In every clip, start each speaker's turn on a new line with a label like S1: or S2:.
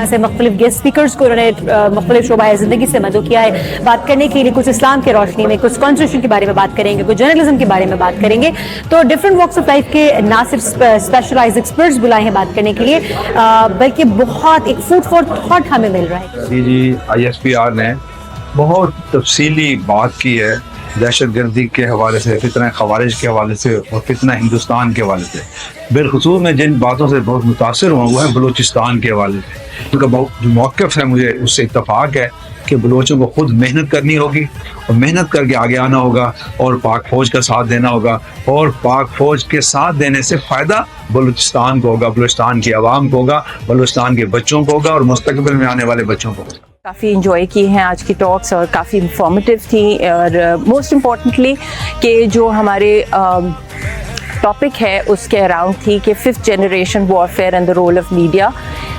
S1: से मुख्तलिफ guest speakers को उन्होंने मुख्तलिफ शोबा ज़िंदगी से मदऊ किया है बात करने के लिए, कुछ इस्लाम की रोशनी में, कुछ कॉन्स्टिट्यूशन के बारे में बात करेंगे, कुछ जर्नलिज्म के बारे में बात करेंगे। तो डिफरेंट वॉक्स ऑफ लाइफ के ना सिर्फ स्पेशलाइज्ड एक्सपर्ट्स बुलाए हैं बात करने के लिए, बल्कि बहुत एक फूड फॉर थॉट हमें मिल रहा है।
S2: जी ISPR ने बहुत तफसीली बात की है दहशत गर्दी के हवाले से, फितना खवारिज के हवाले से और फितना हिंदुस्तान के हवाले से। बिलखुसूस मैं जिन बातों से बहुत मुतासर हुआ वो है बलूचिस्तान के हवाले से। उनका जो मौक़िफ़ है मुझे उससे इत्तफाक है कि बलोचों को खुद मेहनत करनी होगी और मेहनत करके आगे आना होगा और पाक फ़ौज का साथ देना होगा, और पाक फ़ौज के साथ देने से फ़ायदा बलूचिस्तान को होगा, बलूचिस्तान की आवाम को होगा, बलूचिस्तान के बच्चों को होगा और मुस्तक़बिल में आने वाले बच्चों को होगा।
S3: काफ़ी इंजॉय की हैं आज की टॉक्स और काफ़ी इंफॉर्मेटिव थी, और मोस्ट इम्पॉर्टेंटली कि जो हमारे टॉपिक है उसके अराउंड थी कि 5th generation warfare and the role of media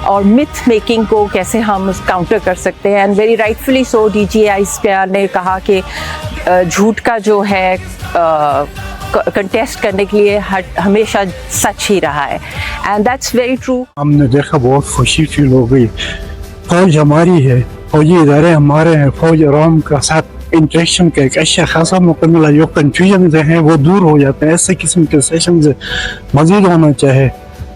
S3: और मिथ मेकिंग को कैसे हम काउंटर कर सकते हैं। And very rightfully so DG ISPR ने कहा कि झूठ का जो है कंटेस्ट करने के लिए हमेशा सच ही रहा है, एंड दैट्स वेरी ट्रू।
S4: हमने देखा बहुत खुशी फील हो गई। फौज हमारी है, फौजी इदारे हमारे हैं, फौज आराम का साथ इंटरेक्शन का एक अच्छा खासा मौका मिला। जो कन्फ्यूजन हैं वो दूर हो जाते हैं। ऐसे किस्म के सेशन मजीद होना चाहे,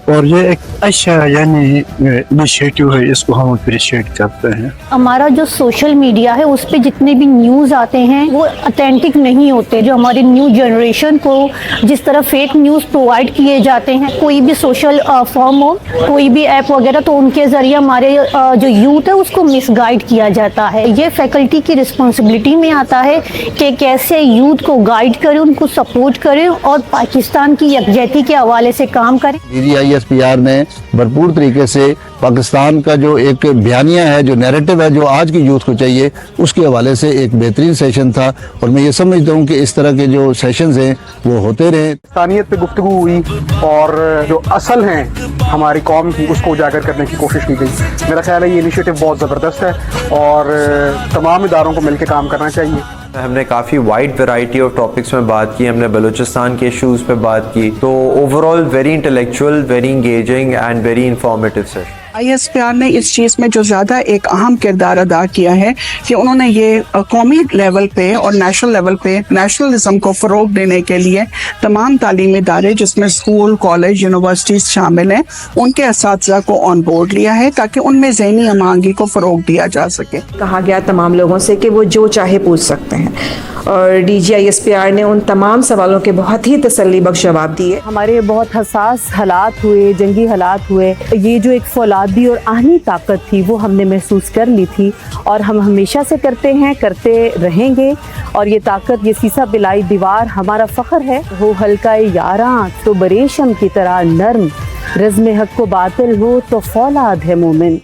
S4: और ये एक अच्छा यानी इनिशिएटिव है, इसको हम अप्रिशिएट करते हैं।
S5: हमारा जो सोशल मीडिया है उस पे जितने भी न्यूज़ आते हैं वो ऑथेंटिक नहीं होते। जो हमारी न्यू जनरेशन को जिस तरह फेक न्यूज़ प्रोवाइड किए जाते हैं, कोई भी सोशल फॉर्म हो, कोई भी ऐप वगैरह, तो उनके ज़रिए हमारे जो यूथ है उसको मिसगाइड किया जाता है। ये फैकल्टी की रिस्पॉन्सिबिलिटी में आता है कि कैसे यूथ को गाइड करें, उनको सपोर्ट करें और पाकिस्तान की यकजहती के हवाले से काम करें।
S6: DG ISPR ने भरपूर तरीके से पाकिस्तान का जो एक बयानिया है, जो नैरेटिव है, जो आज की यूथ को चाहिए, उसके हवाले से एक बेहतरीन सेशन था। और मैं ये समझता हूँ कि इस तरह के जो सेशंस हैं वो होते रहे।
S7: इंसानियत पे गुफ्तगू हुई और जो असल हैं हमारी कौम की उसको उजागर करने की कोशिश की गई। मेरा ख्याल है ये इनिशिएटिव बहुत ज़बरदस्त है और तमाम इदारों को मिलकर काम करना चाहिए।
S8: हमने काफ़ी वाइड वैरायटी ऑफ टॉपिक्स में बात की, हमने बलूचिस्तान के इश्यूज़ पे बात की, तो overall very intellectual, very engaging and very informative session.
S9: ISPR ने इस चीज़ में जो ज़्यादा एक अहम किरदार अदा किया है कि उन्होंने ये कौमी लेवल पे और नेशनल लेवल पे नेशनलिज्म को फ़रोग देने के लिए तमाम तालीमी इदारे जिसमें स्कूल, कॉलेज, यूनिवर्सिटीज़ शामिल हैं, उनके असातिज़ा को ऑन बोर्ड लिया है ताकि उनमें ज़हनी हमांगी को फ़रोग दिया जा सके।
S10: कहा गया तमाम लोगों से कि वो जो चाहे पूछ सकते हैं, और DG ISPR ने उन तमाम सवालों के बहुत ही तसल्ली बख्श जवाब दिए।
S3: हमारे बहुत हसास हालात हुए, जंगी हालात हुए, ये जो एक फौलादी और आहनी ताकत थी वो हमने महसूस कर ली थी, और हम हमेशा से करते हैं, करते रहेंगे। और ये ताकत, ये सीसा बिलाई दीवार हमारा फ़ख्र है। हो हल्का यारां तो बरेशम की तरह नर्म, रज़्म हक को बातिल हो तो फौलाद है मोमिन।